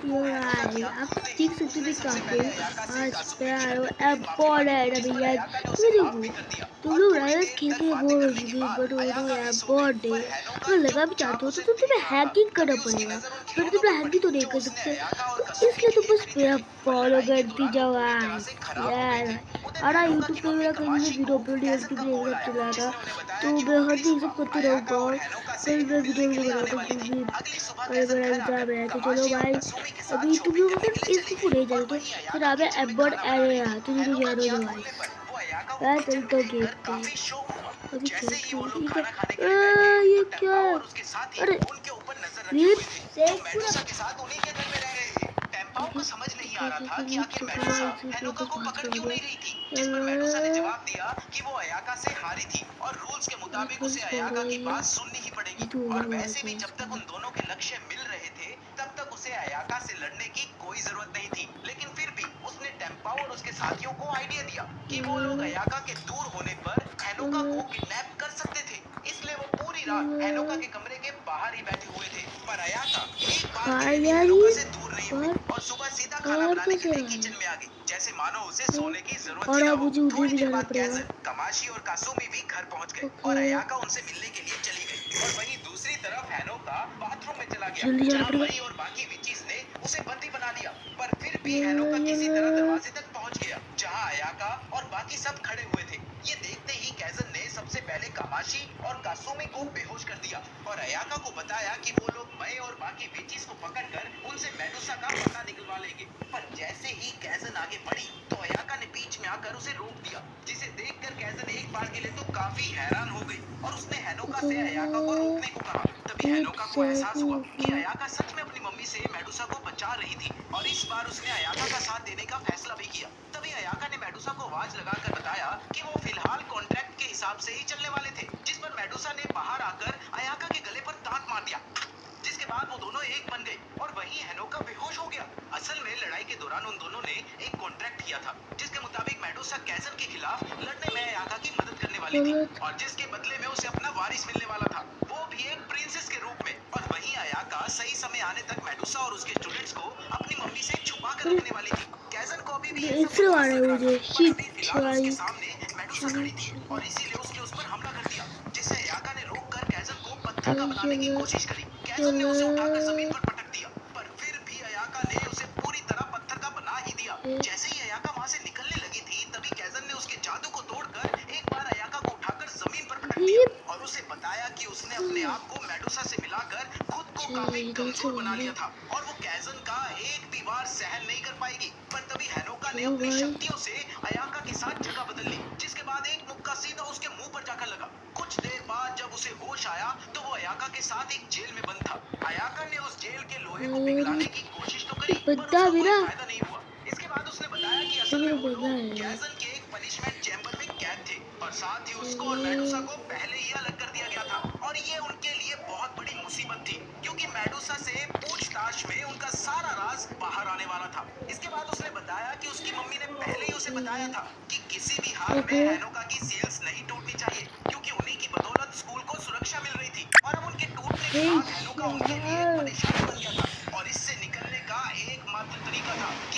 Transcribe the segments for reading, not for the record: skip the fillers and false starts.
आप देख सकते थे काफी आज प्यार एबॉर्ड है भैया। तुम्हें देखो तुम लोग राइडर्स खेल के बोर हो चुकी बट हो रही है एबॉर्ड है। अगर लगा भी चाहते हो तो तुम्हें हैकिंग करना पड़ेगा बट तुम हैकिंग तो नहीं कर सकते तो इसलिए तो बस मेरा फॉलो करती जाओ गाइस यार। अरे यूट्यूब पे मेरा कहीं से वीडियो अपलोड यूट्यूब पे एक सब चला था तो मैं हर दिन सब करते रहूँगा कल मैं वीडियो भी बनाता क्योंकि अरे बड़ा एग्जाम है तो चलो भाई अभी तुम लोग अगर इसको नहीं जानो तो फिर आप एबॉर्ड एरिया तो जरूर ज्वाइन हो जाओ गाइस। मैं चलता हूँ गेम पे अभी खेलती हूँ ठीक है। ये क्या है? अरे रीप सेक पूरा देखिए देखिए रीप से पूरा इसी पे बस भाग के आ गया चलो बस पकड़ो ये जो होगा हमारे पास में। चलो चलो चलो हाँ यार ये बाहर कैसे आ रहा है तो और अब मुझे उधर भी जाना पड़ेगा। ओके जल्दी जाना पड़ेगा ये ओके रीप से ओके चलो अरे इससे आ रहा है मुझे शिट राइट शिट शिट चलो चलो ए, रीप अच्छा इधर से वाले चलो भाई अरे ये बंदा मेरा ये मेरा बंदा है यार चलो ओके ओके हे यार चलो यार ये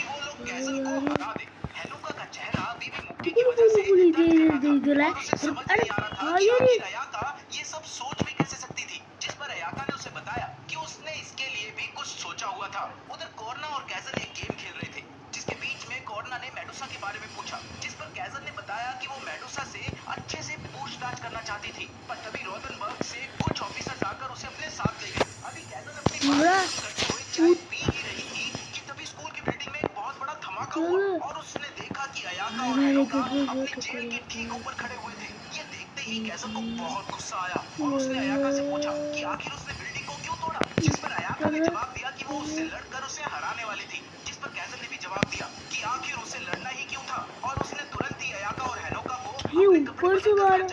बोलो बोलो बोलो दे दे रहा है अरे हाँ यार ये पूरा पूछ चलो वेरी गुड वो तो करेगा चलो ये ऊपर से मारा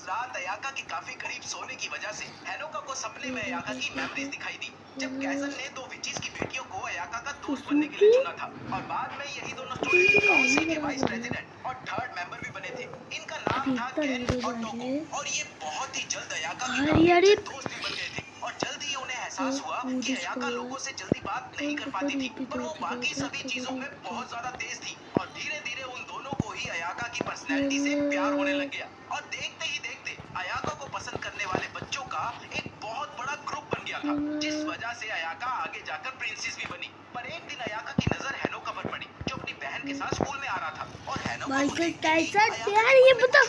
रात अयाका के काफी करीब सोने की वजह से हैनोका को सपने में अयाका की मेमोरीज दिखाई दी जब कैसल ने दो विचीज की बेटियों को अयाका का दोस्त बनने के लिए चुना था और बाद में यही दोनों स्टूडेंट काउंसिल के वाइस प्रेसिडेंट और थर्ड मेंबर भी बने थे। इनका नाम था केन और टोको और ये बहुत ही जल्द अयाका के काफी अच्छे दोस्त भी बन गए थे और जल्द ही उन्हें एहसास हुआ कि अयाका लोगों से जल्दी बात नहीं कर पाती थी पर वो बाकी सभी चीजों में बहुत ज्यादा तेज थी और धीरे धीरे उन दोनों को ही अयाका की पर्सनैलिटी से प्यार होने लग गया और देखते ही देखते अयाका को पसंद करने वाले बच्चों का एक बहुत बड़ा ग्रुप बन गया था जिस वजह से अयाका आगे जाकर प्रिंसेस भी बनी। पर एक दिन अयाका की नजर हैनोका पर पड़ी जो अपनी बहन के साथ स्कूल में आ रहा था और हैनोका को देखते ही यार ये बता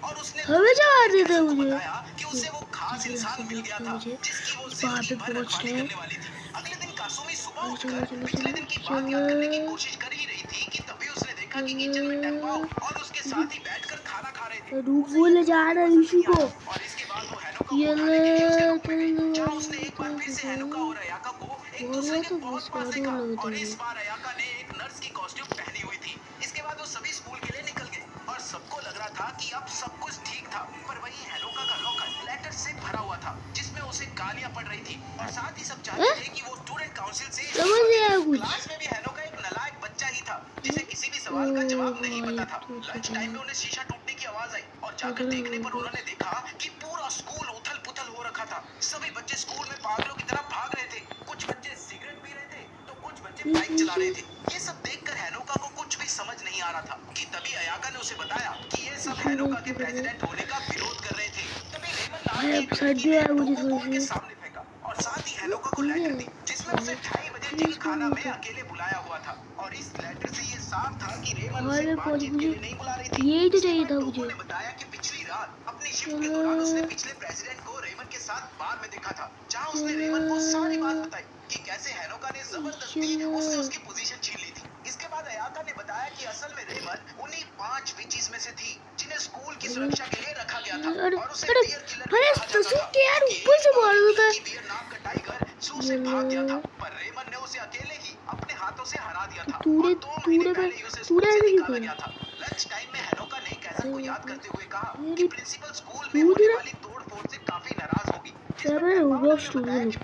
और उसने हमें जवाब देता मुझे बताया कि उसे वो खास इंसान मिल गया था जिसकी वो जिंदगी भर रखवाली करने वाली थी। अगले दिन कासुमी सुबह उठकर पिछले दिन की बात याद करने की कोशिश कर ही रही थी कि तभी उसने देखा कि किचन में टेम्पाओ और उसके साथी बैठकर खाना खा रहे थे। रूप बोले जा रहा है ऋषि को और इसके बाद वो हैनोका को उठाने के लिए उसके रूम में गई जहां उसने एक बार फिर से हैनोका और अयाका को एक दूसरे के बहुत पास देखा और इस बार अयाका ने एक नर्स की कॉस्ट्यूम पहनी हुई थी। इसके बाद वो सभी स्कूल के लिए निकल गए और सबको लग रहा था कि अब सब कुछ ठीक था पर वही हैनोका का लॉकर लेटर से भरा हुआ था जिसमें उसे गालियां पड़ रही थी और साथ ही सब चाहते थे कि वो स्टूडेंट काउंसिल से क्लास में भी हैनोका एक नालायक बच्चा ही था जिसे किसी भी सवाल का जवाब नहीं पता था। लंच टाइम में उन्हें शीशा टूटने की आवाज आई और जाकर देखने पर उन्होंने देखा कि पूरा स्कूल उथल पुथल हो रखा था। सभी बच्चे स्कूल में पागलों की तरह भाग रहे थे, कुछ बच्चे सिगरेट पी रहे थे तो कुछ बच्चे बाइक चला रहे थे। ये सब देखकर हैनोका को कुछ भी समझ नहीं आ रहा था कि तभी अयाका ने उसे बताया कि ये सब हैनोका के प्रेसिडेंट होने का विरोध कर रहे थे। तभी रेमन नाम की एक लड़की ने टोको को उनके सामने फेंका और साथ ही हैनोका को लेटर दी जिसमें उसे 2:30 बजे जिम खाना में अकेले बुलाया हुआ था और इस लेटर से ये साफ था कि रेमन उसे बातचीत के लिए नहीं बुला रही थी। यही तो चाहिए था टोको ने बताया कि पिछली रात अपनी शिफ्ट के दौरान उसने पिछले प्रेसिडेंट को रेमन के साथ बार में देखा था जहां उसने रेमन को सारी बात बताई कि कैसे हैनोका ने जबरदस्ती उससे उसकी पोजीशन छीन ली थी। इसके बाद अयाका ने बताया कि असल में रेमन उन्हीं 5 विचीज में से थी जिन्हें स्कूल की सुरक्षा के लिए रखा गया था और उसे बियर किलर भी कहा जाता था यार ऊपर से मार देता है बियर नाम का टाइगर जू से भाग गया था पर रेमन ने उसे अकेले ही अपने हाथों से हरा दिया था और 2 महीने पहले ही उसे स्कूल से निकाला गया था। लंच टाइम में हैनोका ने कैसल को याद करते हुए कहा कि प्रिंसिपल स्कूल में होने वाली तोड़फोड़ से काफी नाराज होगी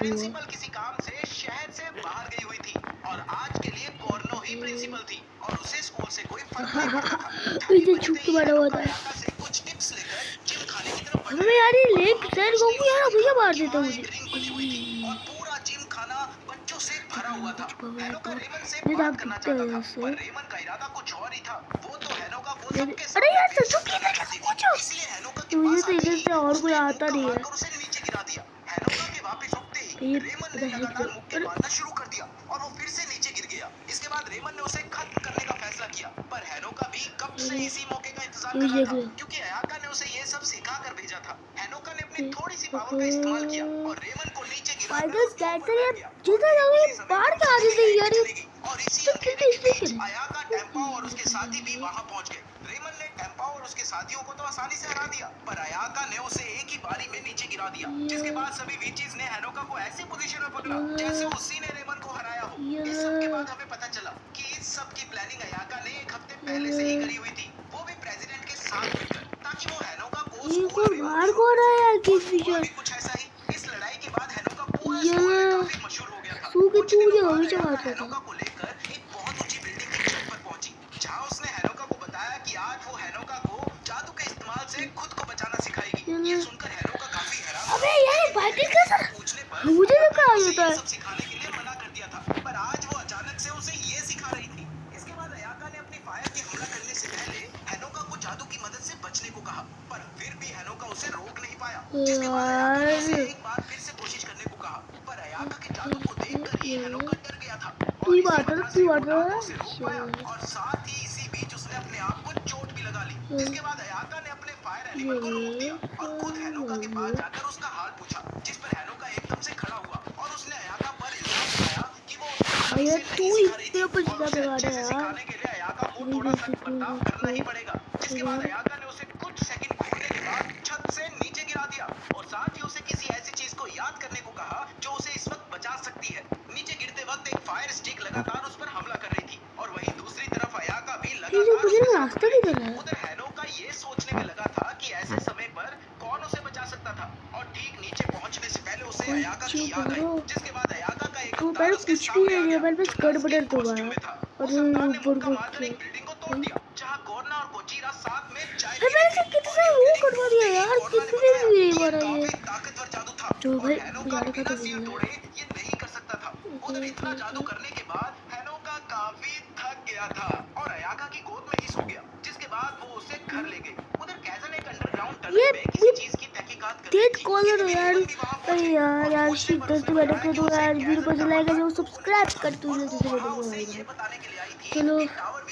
प्रिंसिपल किसी काम से शहर से बाहर गई हुई थी और आज के लिए कॉर्नो ही प्रिंसिपल थी और उसे स्कूल से कोई फर्क नहीं पड़ता था। इसे छुप के बड़ा हुआ था से कुछ टिप्स लेकर जिम खाने की तरफ हमें यार ये लेक सर को यार भैया मार देता मुझे और पूरा जिम खाना बच्चों से भरा हुआ था। हैनोका रेमन से बात करना चाहता था पर रेमन का इरादा कुछ और ही था। वो तो हैनोका को सबके सामने अरे यार ससुकी ने पूछो इसलिए हैनोका के तुझे पास तो इधर से और कोई आता नहीं है उसे नीचे गिरा दिया। हैनोका के वापस उठते ही रेमन ने लगातार मुक्के मारना शुरू कर दिया और वो फिर से नीचे गिर गया। इसके बाद रेमन ने उसे खत्म करने का फैसला किया पर हैनोका भी कब से इसी मौके का इंतजार कर रहा था क्योंकि अयाका ने उसे ये सब सिखा कर भेजा था। हैनोका ने अपनी थोड़ी सी पावर का इस्तेमाल किया और रेमन को नीचे गिराकर जितना लगे बाहर का आते थे यार और इसी अकेले अयाका टेम्पा और उसके साथी भी वहां पहुंच गए। रेमन ने टेम्पा और उसके साथियों को तो आसानी से हरा दिया पर अयाका ने उसे एक ही बारी में नीचे गिरा दिया जिसके बाद सभी विचीज ने हैनोका को ऐसी पोजीशन में पकड़ा जैसे उसी ने रेमन को हराया हो। इस सब के बाद हमें पता चला कि इस सब की प्लानिंग अयाका ने एक हफ्ते पहले से ही करी हुई थी, वो भी प्रेसिडेंट के साथ मिलकर ताकि वो हैनोका को स्कूल में बाहर को रहा है किस कुछ ऐसा ही। इस लड़ाई के बाद हैनोका पूरा स्कूल में काफी मशहूर हो गया था। कुछ मुझे हमेशा मारता था हैनोका को लेकर एक बहुत ऊंची बिल्डिंग की छत पर पहुंची जहां उसने हैनोका को बताया कि आज वो हैनोका को जादू के इस्तेमाल से खुद को बचाना सिखाएगी। ये सुनकर हैनोका काफी हैरान अबे यार फाइटिंग कैसा पूछने पर मुझे तो कहा जाता है सब सिखाने के लिए मना कर दिया था पर आज वो अचानक से उसे ये सिखा रही थी। इसके बाद अयाका ने अपनी फायर के हमला करने से पहले हैनोका को जादू की मदद से बचने को कहा पर फिर भी हैनोका उसे रोक नहीं पाया जिसके बाद अयाका ने उसे एक बार फिर से कोशिश करने को कहा पर अयाका के जादू को देखकर ही हैनोका डर गया था और साथ ही इसी बीच उसने अपने आप को चोट भी लगा ली जिसके बाद अयाका ने अपने फायर एनिमल को रोक दिया और खुद हैनोका के पास जाकर उसका हाल पूछा जिस पर हैनोका एकदम से खड़ा हुआ और उसने अयाका पर इल्जाम लगाया कि वो सिखाने के लिए अयाका को थोड़ा सख्त बर्ताव करना ही पड़ेगा। जिसके बाद अयाका ने उसे कुछ सेकंड घूरने के बाद छत से नीचे गिरा दिया और साथ ही उसे किसी ऐसी चीज को याद करने को कहा जो उसे इस वक्त बचा सकती है। नीचे गिरते वक्त एक फायर स्टिक लगातार उस पर हमला कर रही थी और वहीं दूसरी तरफ अयाका भी लगातार उधर हैनोका ये सोचने में लगा था कि ऐसे समय पर कौन अयाका की चुप याद आई, करो। जिसके बाद अयाका का एक तो अवतार मैंने उसके कुछ भी सामने नहीं आ दिया, गया। मैंने बस नर्स गड़बड़ के दोबारा। कॉस्ट्यूम में था। वो अरे अवतार ने ऊपर मुक्का को मारकर एक बिल्डिंग को तोड़ दिया, जहां कोरना और कोचीरा साथ में चाय है पी मैंने रहे से थे। और कितने ये वो बिल्डिंग करवा दिया टूटते ही यार, कोरना ने कितने बताया भी नहीं कि ये मारा ये। काफी ताकतवर जादू था जो और भाई हैनो का बुलाने का बिना तो सिर बोला है। तोड़े ये नहीं कर सकता था। उधर इतना जादू करने के बाद हैनो का काफी थक गया था और अयाका की गोद में ही सो गया, जिसके बाद वो उसे घर ले गई। उधर कैजन एक अंडरग्राउंड टनल ये में किसी चीज की तहकीकात कर रही डेट थी कि कॉलर हो तभी यार। लेमन भी वहां पहुंच अरे गई यार और यार पूछने सी पर उसने गलती मैंने बताया कर कि दूंगा उसे यार, वीडियो कैजन का पसंद आएगा पता जो ढूंढने सब्सक्राइब का था कर दो और जल्दी वो से वहां वीडियो को उसे लाइक ये करो। बताने के लिए आई थी चलो कि टावर